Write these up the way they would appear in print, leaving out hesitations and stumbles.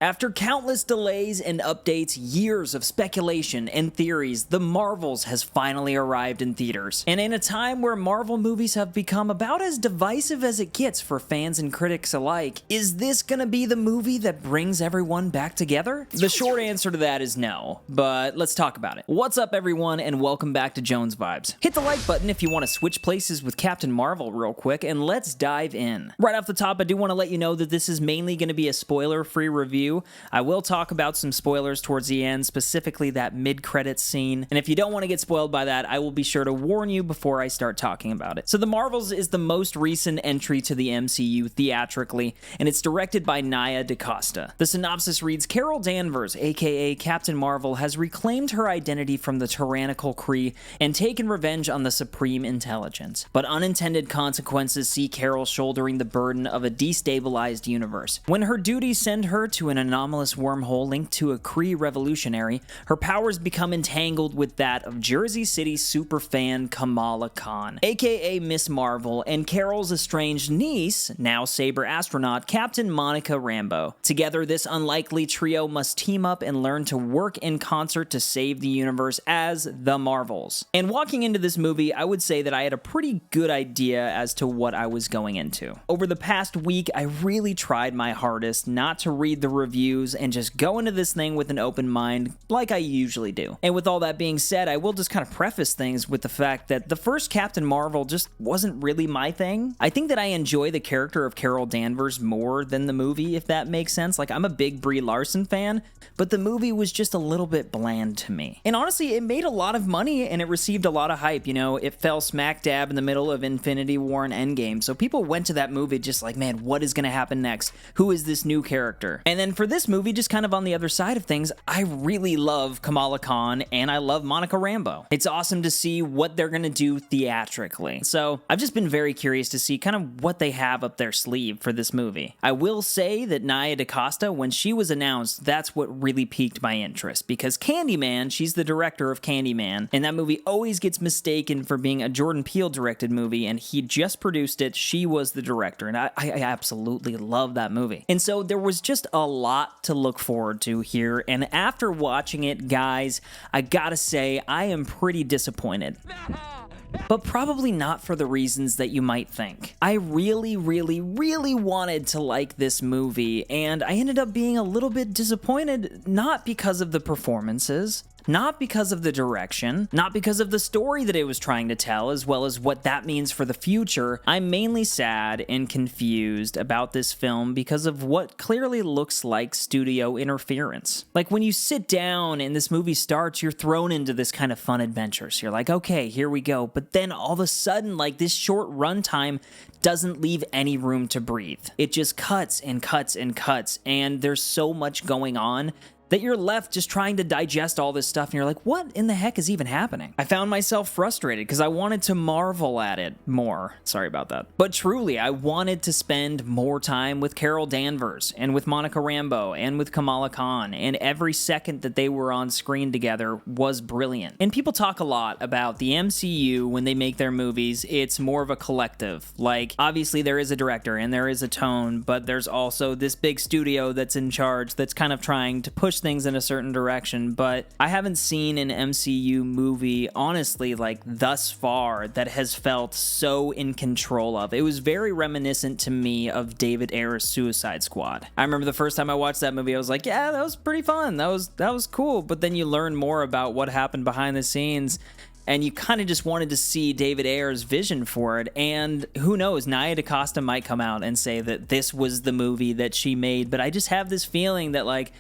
After countless delays and updates, years of speculation and theories, The Marvels has finally arrived in theaters. And in a time where Marvel movies have become about as divisive as it gets for fans and critics alike, is this gonna be the movie that brings everyone back together? The short answer to that is no, but let's talk about it. What's up everyone, and welcome back to Jones Vibes. Hit the like button if you want to switch places with Captain Marvel real quick, and let's dive in. Right off the top, I do want to let you know that this is mainly going to be a spoiler-free review. I will talk about some spoilers towards the end, specifically that mid-credits scene, and if you don't want to get spoiled by that, I will be sure to warn you before I start talking about it. So The Marvels is the most recent entry to the MCU theatrically, and it's directed by Nia DaCosta. The synopsis reads, Carol Danvers, aka Captain Marvel, has reclaimed her identity from the tyrannical Kree and taken revenge on the Supreme Intelligence. But unintended consequences see Carol shouldering the burden of a destabilized universe. When her duties send her to an anomalous wormhole linked to a Kree revolutionary, her powers become entangled with that of Jersey City superfan Kamala Khan, aka Miss Marvel, and Carol's estranged niece, now Saber astronaut, Captain Monica Rambeau. Together, this unlikely trio must team up and learn to work in concert to save the universe as the Marvels. And walking into this movie, I would say that I had a pretty good idea as to what I was going into. Over the past week, I really tried my hardest not to read the reviews and just go into this thing with an open mind like I usually do. And with all that being said, I will just kind of preface things with the fact that the first Captain Marvel just wasn't really my thing. I think that I enjoy the character of Carol Danvers more than the movie, if that makes sense. Like, I'm a big Brie Larson fan, but the movie was just a little bit bland to me. And honestly, it made a lot of money and it received a lot of hype. You know, it fell smack dab in the middle of Infinity War and Endgame, so people went to that movie just like, man, what is gonna happen next? Who is this new character? And then for this movie, just kind of on the other side of things, I really love Kamala Khan and I love Monica Rambeau. It's awesome to see what they're gonna do theatrically. So I've just been very curious to see kind of what they have up their sleeve for this movie. I will say that Nia DaCosta, when she was announced, that's what really piqued my interest, because Candyman, she's the director of Candyman, and that movie always gets mistaken for being a Jordan Peele directed movie, and he just produced it. She was the director, and I absolutely love that movie. And so there was just a lot to look forward to here, and after watching it, guys, I gotta say, I am pretty disappointed. But probably not for the reasons that you might think. I really wanted to like this movie, and I ended up being a little bit disappointed, not because of the performances, not because of the direction, not because of the story that it was trying to tell, as well as what that means for the future. I'm mainly sad and confused about this film because of what clearly looks like studio interference. Like, when you sit down and this movie starts, you're thrown into this kind of fun adventure. So you're like, okay, here we go. But then all of a sudden, like, this short runtime doesn't leave any room to breathe. It just cuts and cuts and cuts, and there's so much going on that you're left just trying to digest all this stuff, and you're like, what in the heck is even happening? I found myself frustrated because I wanted to marvel at it more. Sorry about that. But truly, I wanted to spend more time with Carol Danvers, and with Monica Rambeau, and with Kamala Khan, and every second that they were on screen together was brilliant. And people talk a lot about the MCU when they make their movies. It's more of a collective. Like, obviously there is a director, and there is a tone, but there's also this big studio that's in charge that's kind of trying to push things in a certain direction. But I haven't seen an MCU movie, honestly, like thus far, that has felt so in control of. It was very reminiscent to me of David Ayer's Suicide Squad. I remember the first time I watched that movie, I was like, yeah, that was pretty fun. That was cool. But then you learn more about what happened behind the scenes, and you kind of just wanted to see David Ayer's vision for it. And who knows, Nia DaCosta might come out and say that this was the movie that she made, but I just have this feeling that, like,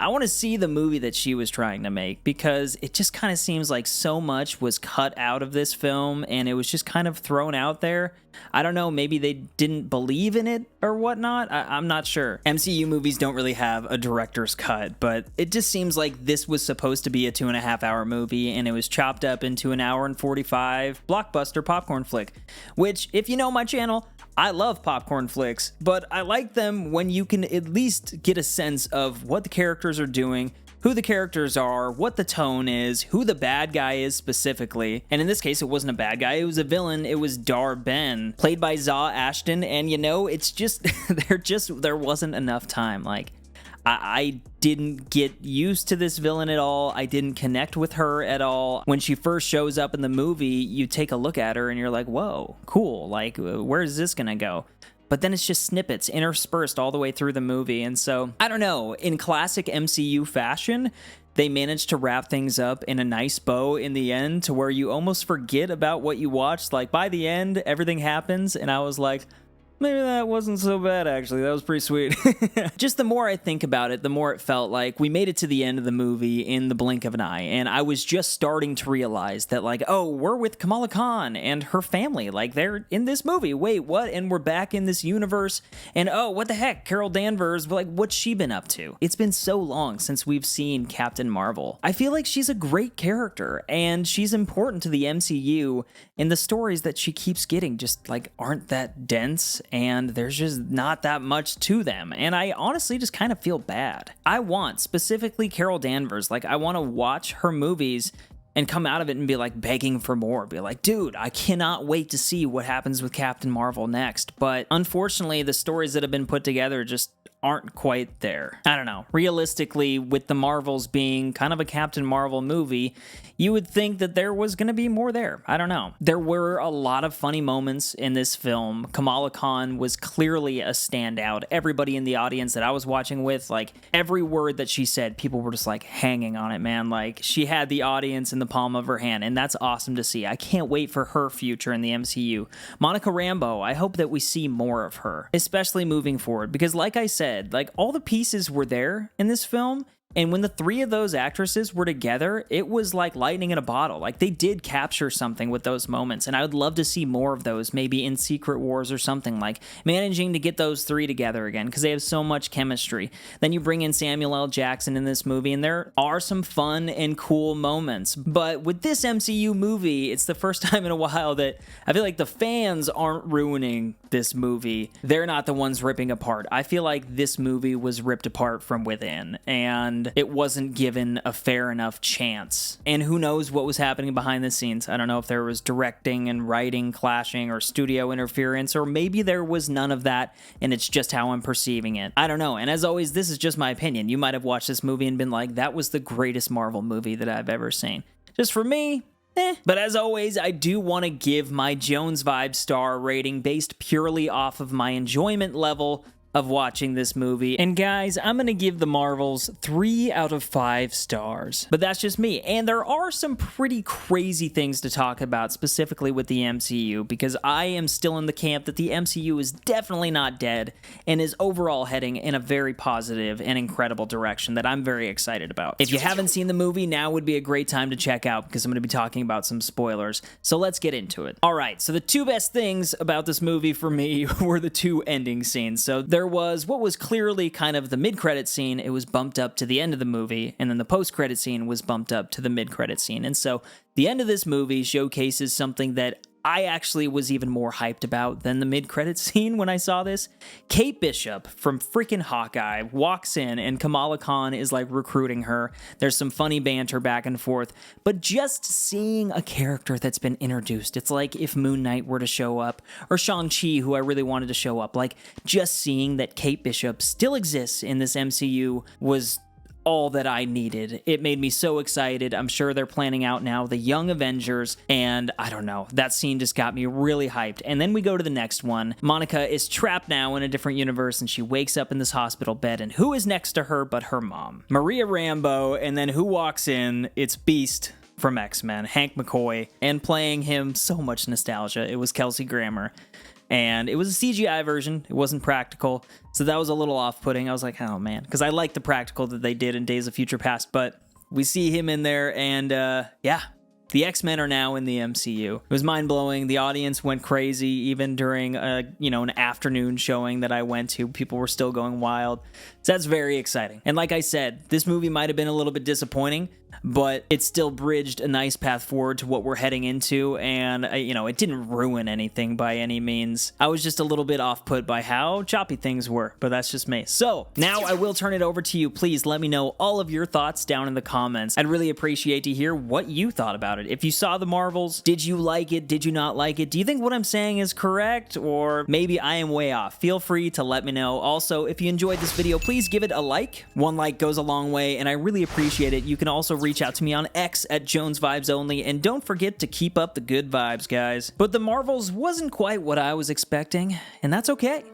I want to see the movie that she was trying to make, because it just kind of seems like so much was cut out of this film and it was just kind of thrown out there. I don't know, maybe they didn't believe in it or whatnot. I'm not sure. MCU movies don't really have a director's cut, but it just seems like this was supposed to be a 2.5 hour movie and it was chopped up into an hour and 45 blockbuster popcorn flick, which, if you know my channel, I love popcorn flicks, but I like them when you can at least get a sense of what the characters are doing, who the characters are, what the tone is, who the bad guy is specifically. And in this case, it wasn't a bad guy, it was a villain. It was Dar-Ben, played by Zaw Ashton, and you know, it's just, there wasn't enough time. Like, I didn't get used to this villain at all. I didn't connect with her at all. When she first shows up in the movie, you take a look at her and you're like, whoa, cool. Like, where is this gonna go? But then it's just snippets interspersed all the way through the movie. And so, I don't know, in classic MCU fashion, they managed to wrap things up in a nice bow in the end to where you almost forget about what you watched. Like, by the end, everything happens, and I was like, maybe that wasn't so bad, actually. That was pretty sweet. Just the more I think about it, the more it felt like we made it to the end of the movie in the blink of an eye. And I was just starting to realize that, like, oh, we're with Kamala Khan and her family. Like, they're in this movie. Wait, what? And we're back in this universe. And, oh, what the heck? Carol Danvers, like, what's she been up to? It's been so long since we've seen Captain Marvel. I feel like she's a great character, and she's important to the MCU, and the stories that she keeps getting just, like, aren't that dense, and there's just not that much to them, and I honestly just kind of feel bad. I want, specifically Carol Danvers, like, I want to watch her movies and come out of it and be like begging for more, be like, dude, I cannot wait to see what happens with Captain Marvel next, but unfortunately, the stories that have been put together just aren't quite there. I don't know. Realistically, with the Marvels being kind of a Captain Marvel movie, you would think that there was going to be more there. I don't know. There were a lot of funny moments in this film. Kamala Khan was clearly a standout. Everybody in the audience that I was watching with, like, every word that she said, people were just like hanging on it, man. Like, she had the audience in the palm of her hand, and that's awesome to see. I can't wait for her future in the MCU. Monica Rambeau, I hope that we see more of her, especially moving forward, because like I said, like, all the pieces were there in this film, and when the three of those actresses were together, it was like lightning in a bottle. Like, they did capture something with those moments, and I would love to see more of those, maybe in Secret Wars or something, like managing to get those three together again, because they have so much chemistry. Then you bring in Samuel L. Jackson in this movie, and there are some fun and cool moments. But with this MCU movie, it's the first time in a while that I feel like the fans aren't ruining this movie. They're not the ones ripping apart. I feel like this movie was ripped apart from within, and it wasn't given a fair enough chance. And who knows what was happening behind the scenes. I don't know if there was directing and writing clashing or studio interference, or maybe there was none of that and it's just how I'm perceiving it. I don't know. And as always, this is just my opinion. You might have watched this movie and been like, that was the greatest Marvel movie that I've ever seen. Just for me, But as always, I do want to give my Jones Vibe star rating based purely off of my enjoyment level of watching this movie. And guys, I'm gonna give the Marvels 3 out of 5 stars. But that's just me. And there are some pretty crazy things to talk about, specifically with the MCU, because I am still in the camp that the MCU is definitely not dead and is overall heading in a very positive and incredible direction that I'm very excited about. If you haven't seen the movie, now would be a great time to check out, because I'm gonna be talking about some spoilers. So let's get into it. All right, so the two best things about this movie for me were the two ending scenes. So there was what was clearly kind of the mid-credit scene. It was bumped up to the end of the movie, and then the post-credit scene was bumped up to the mid-credit scene. And so the end of this movie showcases something that I actually was even more hyped about than the mid-credits scene when I saw this. Kate Bishop from freaking Hawkeye walks in, and Kamala Khan is like recruiting her. There's some funny banter back and forth, but just seeing a character that's been introduced, it's like if Moon Knight were to show up, or Shang-Chi, who I really wanted to show up, like just seeing that Kate Bishop still exists in this MCU was all that I needed. It made me so excited. I'm sure they're planning out now the Young Avengers, and I don't know, that scene just got me really hyped. And then we go to the next one. Monica is trapped now in a different universe, and she wakes up in this hospital bed, and who is next to her but her mom, Maria Rambeau. And then who walks in? It's Beast from X-Men, Hank McCoy, and playing him, so much nostalgia. It was Kelsey Grammer. And it was a CGI version. It wasn't practical. So that was a little off-putting. I was like, oh, man. Because I like the practical that they did in Days of Future Past. But we see him in there. And, yeah. The X-Men are now in the MCU. It was mind-blowing. The audience went crazy. Even during, an afternoon showing that I went to, people were still going wild. So that's very exciting. And like I said, this movie might have been a little bit disappointing, but it still bridged a nice path forward to what we're heading into, and, it didn't ruin anything by any means. I was just a little bit off-put by how choppy things were, but that's just me. So, now I will turn it over to you. Please let me know all of your thoughts down in the comments. I'd really appreciate to hear what you thought about about it. If you saw the Marvels, did you like it? Did you not like it? Do you think what I'm saying is correct? Or maybe I am way off? Feel free to let me know. Also, if you enjoyed this video, please give it a like. One like goes a long way, and I really appreciate it. You can also reach out to me on X at JonesVibesOnly, and don't forget to keep up the good vibes, guys. But the Marvels wasn't quite what I was expecting, and that's okay.